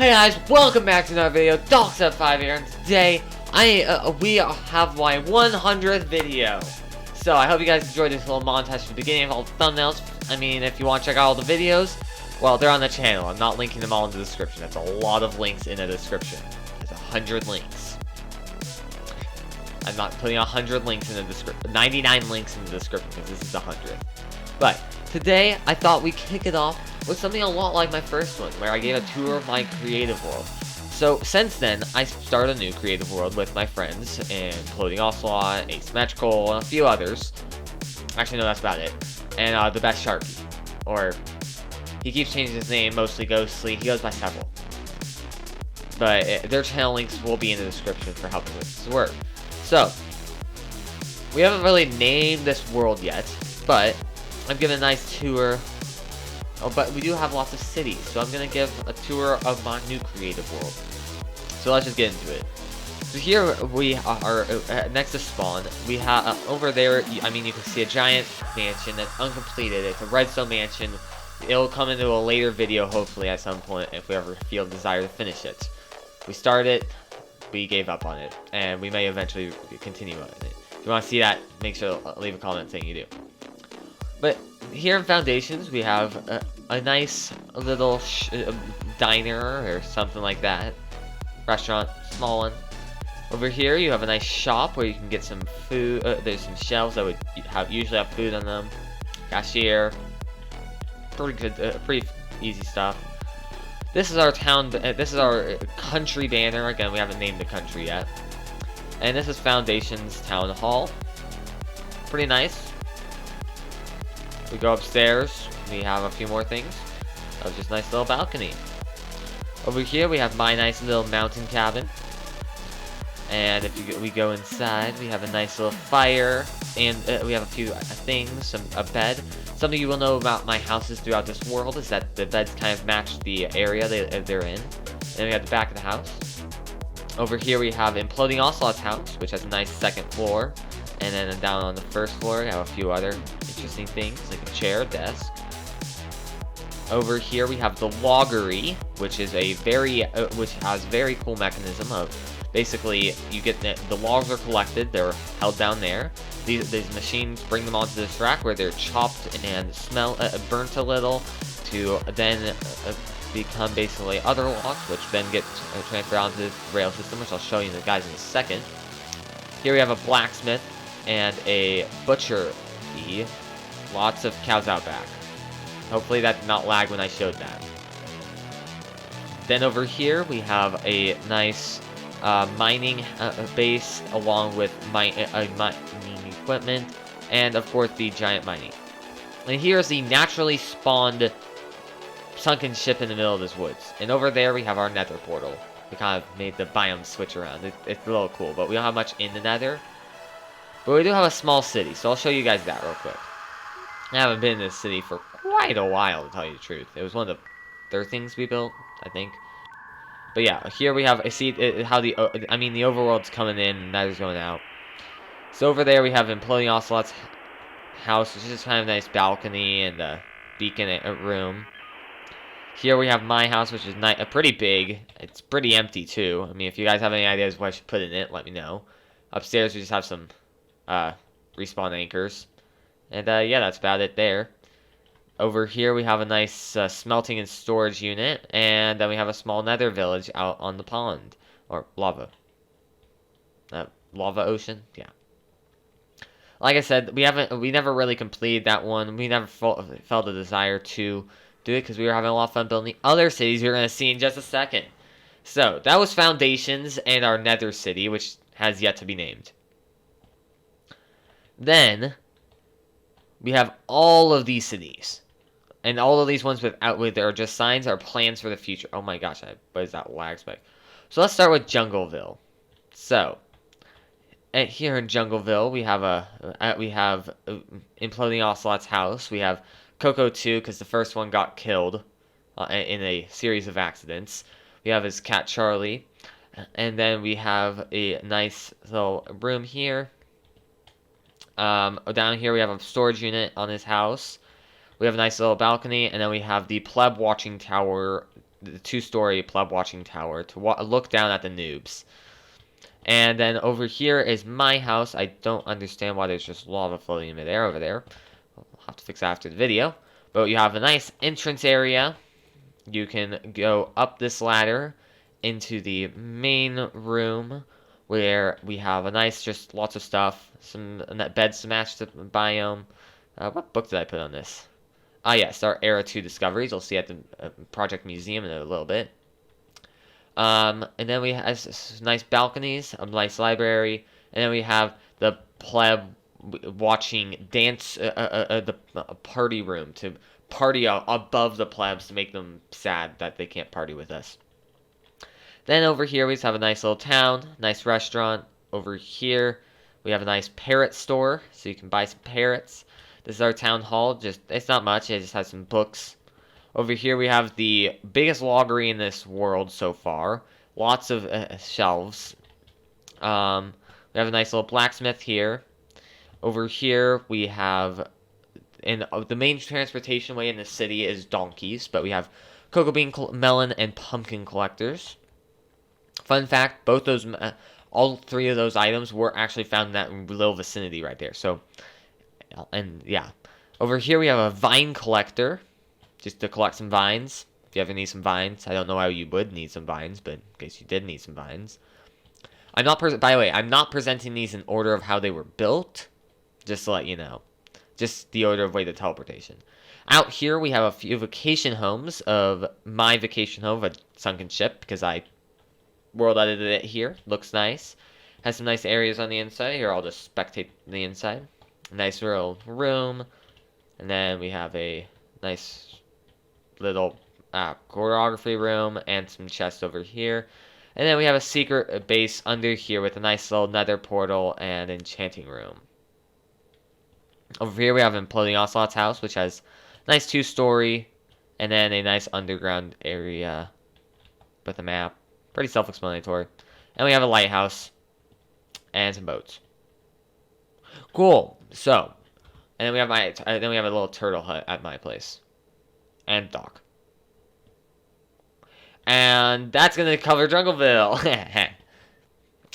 Hey guys, welcome back to another video. Dogs5 here, and today we have my 100th video. So I hope you guys enjoyed this little montage at the beginning of all the thumbnails. I mean, if you want to check out all the videos, well, they're on the channel. I'm not linking them all in the description. That's a lot of links in the description. There's 100 links. I'm not putting 100 links in the description. 99 links in the description because this is 100. But today, I thought we'd kick it off with something a lot like my first one, where I gave a tour of my creative world. So since then, I started a new creative world with my friends in Imploding Ocelot, Asymmetrical, and a few others. Actually, no, that's about it. And the best Sharky, or he keeps changing his name, mostly Ghostly. He goes by several. But their channel links will be in the description for helping with this work. So we haven't really named this world yet, but I'm giving a nice tour. Oh, but we do have lots of cities, so I'm going to give a tour of my new creative world. So let's just get into it. So here we are, next to spawn, we have, over there, I mean, you can see a giant mansion that's uncompleted. It's a redstone mansion. It'll come into a later video, hopefully, at some point, if we ever feel the desire to finish it. We started it, we gave up on it, and we may eventually continue on it. If you want to see that, make sure to leave a comment saying you do. But here in Foundations, we have a nice little diner or something like that. Restaurant, small one. Over here, you have a nice shop where you can get some food. There's some shelves that would usually have food on them. Cashier. Pretty good, pretty easy stuff. This is our town. This is our country banner. Again, we haven't named the country yet. And this is Foundations Town Hall. Pretty nice. We go upstairs, we have a few more things. That was just a nice little balcony. Over here we have my nice little mountain cabin. And if we go inside, we have a nice little fire. And we have a few things, a bed. Something you will know about my houses throughout this world is that the beds kind of match the area they're in. And we have the back of the house. Over here we have Imploding Ocelot's house, which has a nice second floor. And then down on the first floor, we have a few other interesting things, like a chair, desk. Over here, we have the loggery, which is a which has very cool mechanism of, basically, you get the logs are collected, they're held down there. These machines bring them onto this rack where they're chopped and burnt a little, to then become basically other logs, which then get transferred onto the rail system, which I'll show you guys in a second. Here we have a blacksmith and a butcher. Lots of cows out back. Hopefully that did not lag when I showed that. Then over here we have a nice mining base along with mining equipment, and of course the giant mining. And here's the naturally spawned sunken ship in the middle of this woods. And over there we have our nether portal. We kind of made the biome switch around. It's a little cool, but we don't have much in the nether. But we do have a small city, so I'll show you guys that real quick. I haven't been in this city for quite a while, to tell you the truth. It was one of the third things we built, I think. But yeah, here we have, how the overworld's coming in, and nether's going out. So over there we have Imploding Ocelot's house, which is just kind of a nice balcony and a beacon room. Here we have my house, which is pretty big. It's pretty empty too. I mean, if you guys have any ideas what I should put in it, let me know. Upstairs we just have some respawn anchors. And yeah, that's about it there. Over here we have a nice smelting and storage unit, and then we have a small nether village out on the pond. Or lava. Lava ocean? Yeah. Like I said, we never really completed that one. We never felt the desire to do it because we were having a lot of fun building the other cities you're going to see in just a second. So, that was Foundations and our Nether City, which has yet to be named. Then, we have all of these cities. And all of these ones with are just signs are plans for the future. Oh my gosh, what is that lag spike? So let's start with Jungleville. So, here in Jungleville, we have Imploding Ocelot's house. We have Coco 2, because the first one got killed in a series of accidents. We have his cat Charlie. And then we have a nice little room here. Down here we have a storage unit on his house. We have a nice little balcony, and then we have the pleb watching tower, the 2-story pleb watching tower to look down at the noobs. And then over here is my house. I don't understand why there's just lava floating in midair over there. I'll have to fix that after the video. But you have a nice entrance area. You can go up this ladder into the main room where we have a nice, just lots of stuff. Some beds to match the biome. What book did I put on this? Ah, yes, our Era 2 discoveries. You'll see at the Project Museum in a little bit. And then we have nice balconies, a nice library, and then we have the pleb watching dance, the party room to party above the plebs to make them sad that they can't party with us. Then over here we just have a nice little town, nice restaurant. Over here we have a nice parrot store, so you can buy some parrots. This is our town hall. It's not much. It just has some books. Over here we have the biggest loggery in this world so far. Lots of shelves. We have a nice little blacksmith here. Over here we have, the main transportation way in the city is donkeys, but we have cocoa bean, melon, and pumpkin collectors. Fun fact, all 3 of those items were actually found in that little vicinity right there. So, and yeah. Over here we have a vine collector, just to collect some vines. If you ever need some vines, I don't know how you would need some vines, but in case you did need some vines. By the way, I'm not presenting these in order of how they were built, just to let you know. Just the order of way to teleportation. Out here we have a few vacation homes of my vacation home, a sunken ship, because I world edited it here. Looks nice. Has some nice areas on the inside. Here, I'll just spectate the inside. A nice little room. And then we have a nice little choreography room and some chests over here. And then we have a secret base under here with a nice little nether portal and enchanting room. Over here we have Imploding Ocelot's house, which has a nice 2-story and then a nice underground area with a map. Pretty self-explanatory. And we have a lighthouse and some boats. Cool. So, and then we have a little turtle hut at my place and dock. And that's gonna cover Jungleville.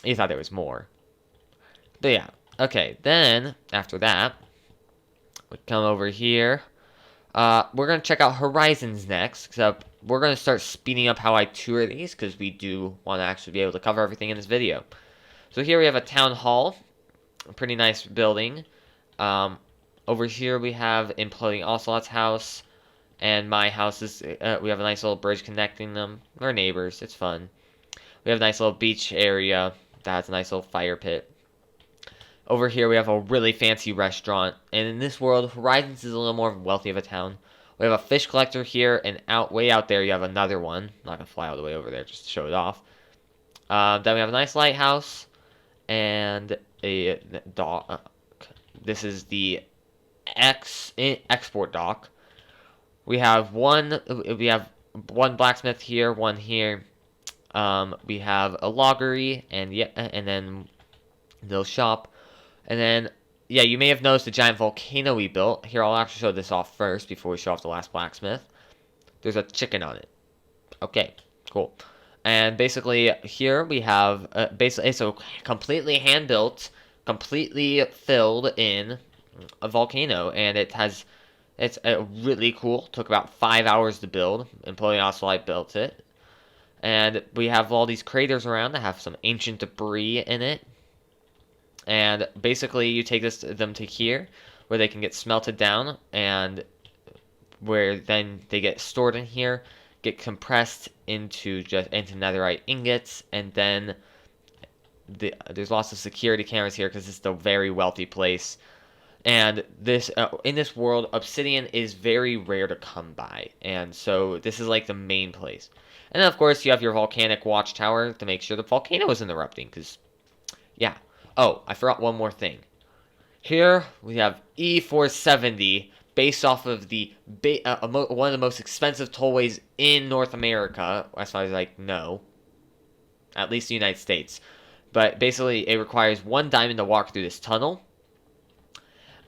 You thought there was more, but yeah. Okay. Then after that, we come over here. We're going to check out Horizons next, except we're going to start speeding up how I tour these, because we do want to actually be able to cover everything in this video. So here we have a town hall, a pretty nice building. Over here we have Imploding Ocelot's house, and my house is, we have a nice little bridge connecting them. We're neighbors, it's fun. We have a nice little beach area that has a nice little fire pit. Over here we have a really fancy restaurant, and in this world, Horizons is a little more wealthy of a town. We have a fish collector here, and way out there you have another one. I'm not going to fly all the way over there just to show it off. Then we have a nice lighthouse, and a dock. This is the export dock. We have one blacksmith here, one here. We have a loggery, and then the shop. And then, yeah, you may have noticed the giant volcano we built. Here, I'll actually show this off first before we show off the last blacksmith. There's a chicken on it. Okay, cool. And basically here we have basically it's a completely hand built, completely filled in a volcano, and it's really cool. Took about 5 hours to build. Imploding Ocelot built it, and we have all these craters around that have some ancient debris in it. And basically, you take them to here, where they can get smelted down, and where then they get stored in here, get compressed into netherite ingots, and then there's lots of security cameras here because it's a very wealthy place. And this in this world, obsidian is very rare to come by, and so this is like the main place. And then of course you have your volcanic watchtower to make sure the volcano isn't erupting, because yeah. Oh, I forgot one more thing. Here we have E470, based off of the one of the most expensive tollways in North America, as far as I know, at least the United States. But basically, it requires 1 diamond to walk through this tunnel,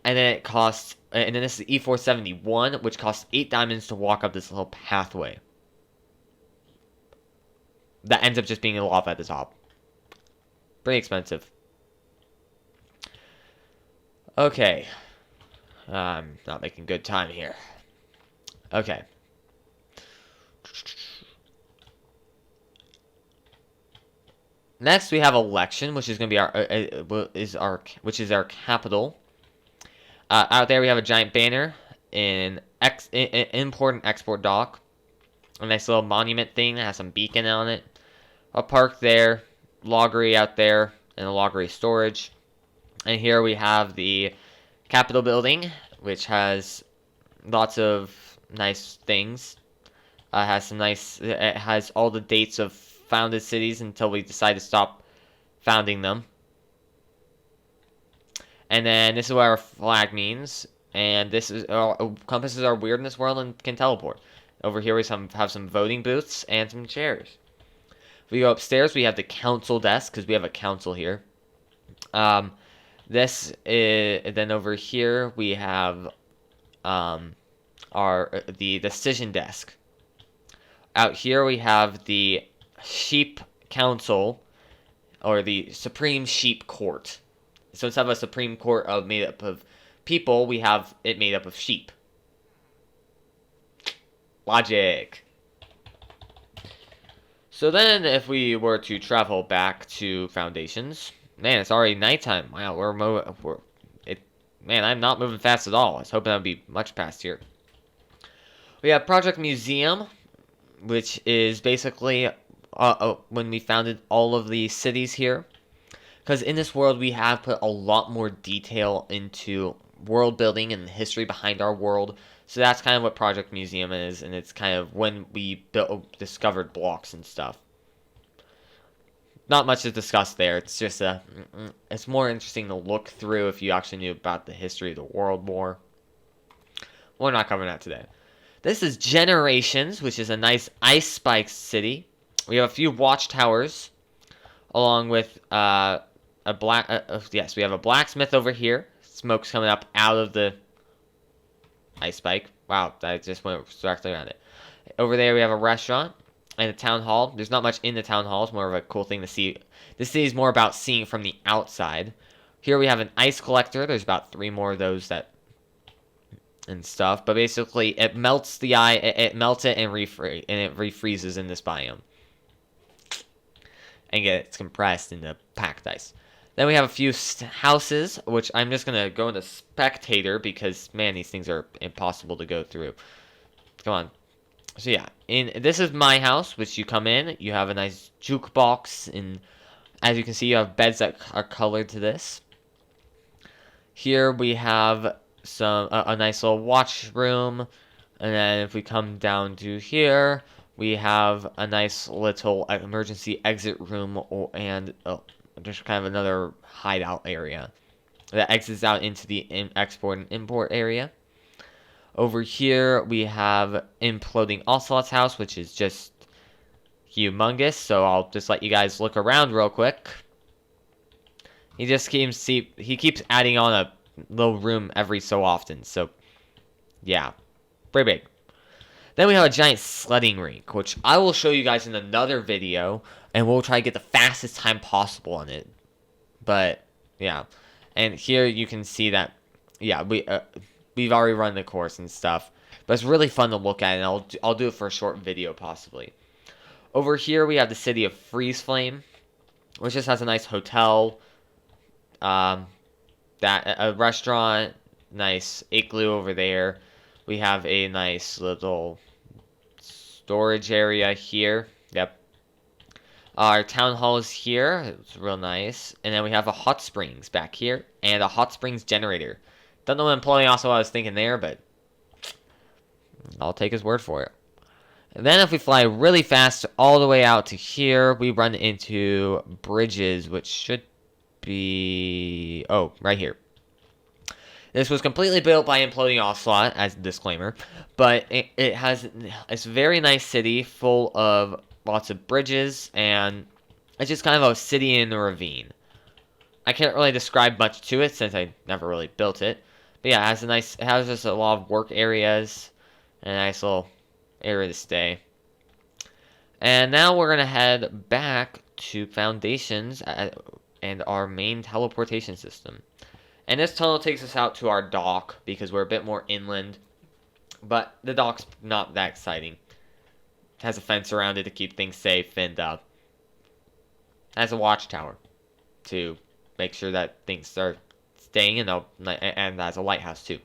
and then it costs, and then this is E471, which costs 8 diamonds to walk up this little pathway. That ends up just being a lava at the top. Pretty expensive. Okay. I'm not making good time here. Okay. Next, we have election, which is going to be our capital. Out there, we have a giant banner in import and export dock. A nice little monument thing that has some beacon on it. A park there, loggery out there, and a loggery storage. And here we have the Capitol building, which has lots of nice things. It has all the dates of founded cities until we decide to stop founding them. And then this is what our flag means. And this is compasses are weird in this world and can teleport. Over here we have some voting booths and some chairs. If we go upstairs, we have the council desk, because we have a council here. This is, then over here we have the decision desk. Out here we have the sheep council, or the supreme sheep court. So instead of a supreme court made up of people, we have it made up of sheep. Logic. So then, if we were to travel back to Foundations, man, it's already nighttime. Wow, man, I'm not moving fast at all. I was hoping I'd be much past here. We have Project Museum, which is basically when we founded all of the cities here. Because in this world, we have put a lot more detail into world building and the history behind our world. So that's kind of what Project Museum is, and it's kind of when we discovered blocks and stuff. Not much to discuss there. It's just it's more interesting to look through if you actually knew about the history of the world more. We're not covering that today. This is Generations, which is a nice ice spike city. We have a few watchtowers, along with we have a blacksmith over here. Smoke's coming up out of the ice spike. Wow, that just went directly around it. Over there we have a restaurant and a town hall. There's not much in the town hall. It's more of a cool thing to see. This city is more about seeing from the outside. Here we have an ice collector. There's about 3 more of those and stuff. But basically, it melts the ice. It melts it and it refreezes in this biome. And gets compressed into packed ice. Then we have a few houses, which I'm just going to go into spectator because, man, these things are impossible to go through. Come on. So yeah, this is my house, which you come in, you have a nice jukebox, and as you can see, you have beds that are colored to this. Here we have a nice little watch room, and then if we come down to here, we have a nice little emergency exit room and just kind of another hideout area that exits out into the export and import area. Over here, we have Imploding Ocelot's house, which is just humongous, so I'll just let you guys look around real quick. He keeps adding on a little room every so often, so yeah, pretty big. Then we have a giant sledding rink, which I will show you guys in another video, and we'll try to get the fastest time possible on it. But yeah, and here you can see that, yeah, we've already run the course and stuff, but it's really fun to look at, and I'll do it for a short video possibly. Over here we have the city of Freeze Flame, which just has a nice hotel, that a restaurant, nice igloo over there. We have a nice little storage area here. Yep. Our town hall is here. It's real nice. And then we have a hot springs back here and a hot springs generator. Don't know what Imploding Ocelot was thinking there, but I'll take his word for it. And then if we fly really fast all the way out to here, we run into bridges, which should be... oh, right here. This was completely built by Imploding Ocelot, as a disclaimer, but it's a very nice city full of lots of bridges, and it's just kind of a city in a ravine. I can't really describe much to it since I never really built it, but yeah, it has just a lot of work areas and a nice little area to stay. And now we're gonna head back to Foundations and our main teleportation system. And this tunnel takes us out to our dock because we're a bit more inland. But the dock's not that exciting. It has a fence around it to keep things safe, and has a watchtower to make sure that things are staying, and has a lighthouse too.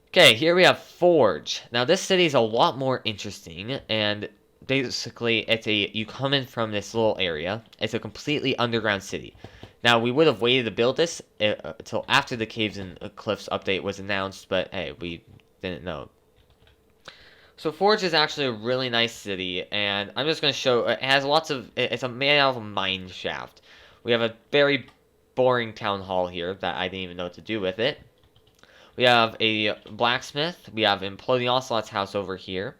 Okay, here we have Forge. Now this city is a lot more interesting, and basically you come in from this little area. It's a completely underground city. Now, we would have waited to build this until after the Caves and Cliffs update was announced, but hey, we didn't know. So Forge is actually a really nice city, and I'm just going to show, it has lots of, it's made out of a mine shaft. We have a very boring town hall here that I didn't even know what to do with it. We have a blacksmith, we have Imploding Ocelot's house over here.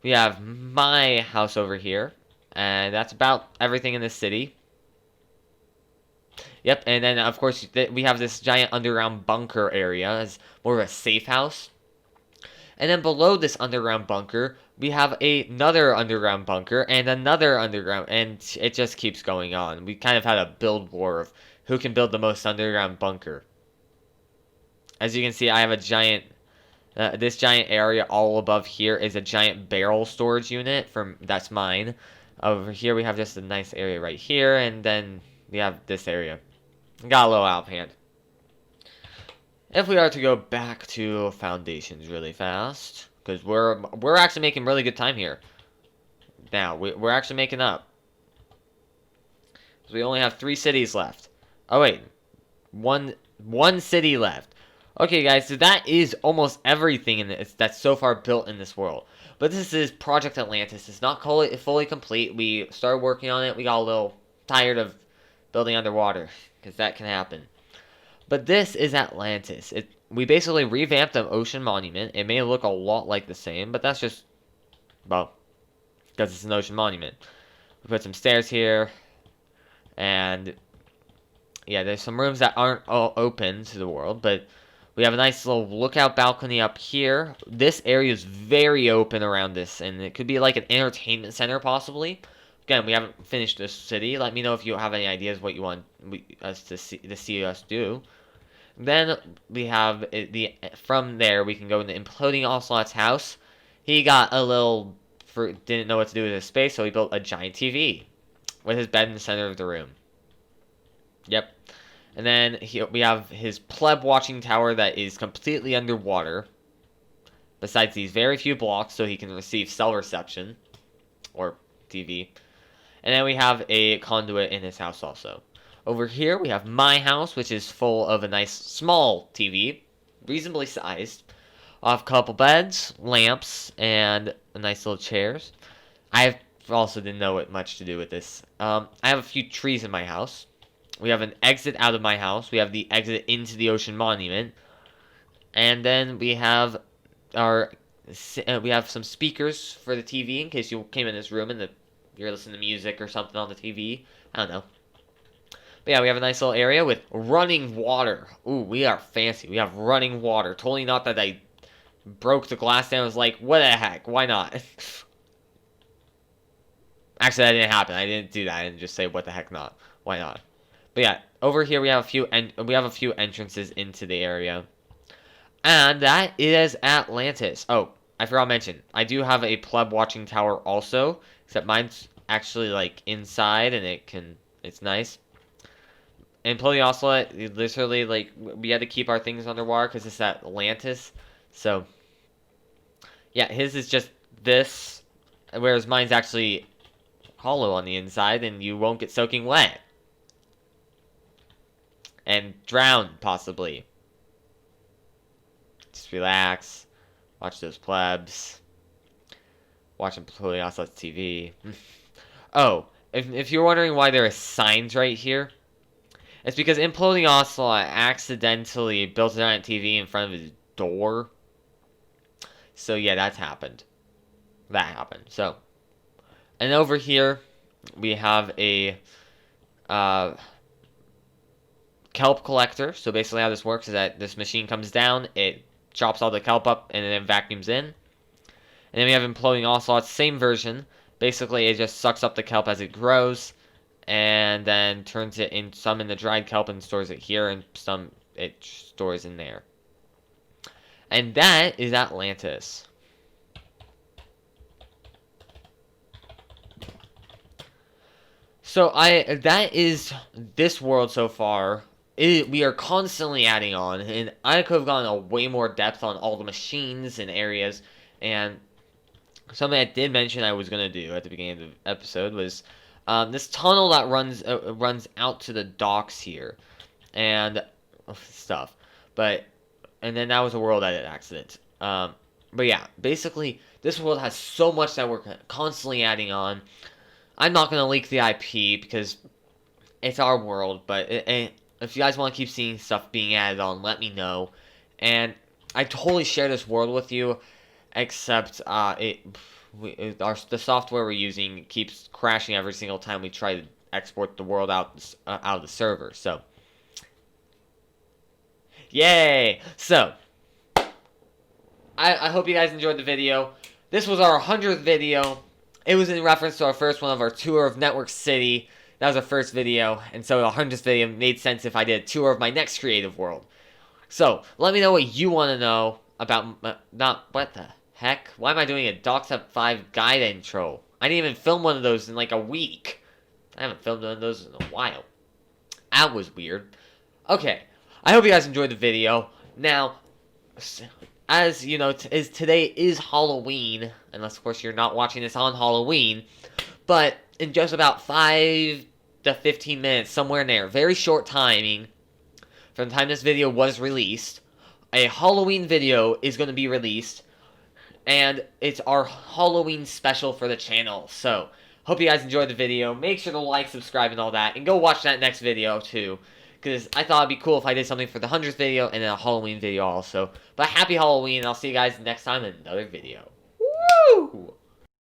We have my house over here, and that's about everything in this city. Yep, and then of course we have this giant underground bunker area as more of a safe house. And then below this underground bunker, we have another underground bunker and another underground, and it just keeps going on. We kind of had a build war of who can build the most underground bunker. As you can see, I have a giant, this giant area all above here is a giant barrel storage unit that's mine. Over here we have just a nice area right here, and then we have this area. Got a little out of hand. If we are to go back to Foundations really fast, because we're actually making really good time here. Now we're actually making up. So we only have 3 cities left. Oh wait, one city left. Okay, guys, so that is almost everything in this that's so far built in this world. But this is Project Atlantis. It's not fully complete. We started working on it. We got a little tired of building underwater, because that can happen. But this is Atlantis. We basically revamped the ocean monument. It may look a lot like the same, but that's just, well, because it's an ocean monument. We put some stairs here, and yeah, there's some rooms that aren't all open to the world, but we have a nice little lookout balcony up here. This area is very open around this, and it could be like an entertainment center possibly. Again, we haven't finished this city. Let me know if you have any ideas what you want us to see us do. Then we have from there we can go into Imploding Ocelot's house. He got didn't know what to do with his space, so he built a giant TV with his bed in the center of the room. Yep. And then we have his pleb watching tower that is completely underwater. Besides these very few blocks, so he can receive cell reception or TV. And then we have a conduit in his house also. Over here, we have my house, which is full of a nice small TV, reasonably sized. I have a couple beds, lamps, and a nice little chairs. I also didn't know what much to do with this. I have a few trees in my house. We have an exit out of my house. We have the exit into the ocean monument. And then we have some speakers for the TV in case you came in this room and you're listening to music or something on the TV. I don't know. But yeah, we have a nice little area with running water. Ooh, we are fancy. We have running water. Totally not that I broke the glass down. I was like, what the heck? Why not? Actually, that didn't happen. I didn't do that. I didn't just say, what the heck not? Why not? But yeah, over here we have a few entrances into the area. And that is Atlantis. Oh, I forgot to mention, I do have a pleb watching tower also, except mine's actually like inside and it's nice. And Imploding Ocelot, literally like we had to keep our things underwater because it's Atlantis. So yeah, his is just this, whereas mine's actually hollow on the inside and you won't get soaking wet. And drown, possibly. Just relax. Watch those plebs. Watch Imploding Ocelot's TV. Oh, if you're wondering why there are signs right here, it's because Imploding Ocelot accidentally built a giant TV in front of his door. So yeah, that's happened. That happened. So, and over here, we have a kelp collector. So basically how this works is that this machine comes down, it chops all the kelp up, and then vacuums in. And then we have Imploding Ocelot, same version. Basically, it just sucks up the kelp as it grows, and then turns it in some in the dried kelp and stores it here, and some it stores in there. And that is Atlantis. So that is this world so far. We are constantly adding on, and I could have gone a way more depth on all the machines and areas, and something I did mention I was going to do at the beginning of the episode was this tunnel that runs out to the docks here, and stuff, and then that was a world edit accident. But yeah, basically, this world has so much that we're constantly adding on. I'm not going to leak the IP because it's our world, but if you guys want to keep seeing stuff being added on, let me know. And I totally share this world with you, except the software we're using keeps crashing every single time we try to export the world out of the server. So, yay! So, I hope you guys enjoyed the video. This was our 100th video. It was in reference to our first one of our tour of Network City. That was our first video, and so the 100th video made sense if I did a tour of my next creative world. So, let me know what you want to know about, what the heck? Why am I doing a Docksep 5 guide intro? I didn't even film one of those in like a week. I haven't filmed one of those in a while. That was weird. Okay, I hope you guys enjoyed the video. Now, as you know, today is Halloween, unless of course you're not watching this on Halloween, but in just about 5 to 15 minutes, somewhere in there, very short timing from the time this video was released, a Halloween video is going to be released, and it's our Halloween special for the channel. So, hope you guys enjoyed the video. Make sure to like, subscribe, and all that, and go watch that next video too, because I thought it'd be cool if I did something for the 100th video and then a Halloween video also. But happy Halloween, and I'll see you guys next time in another video. Woo!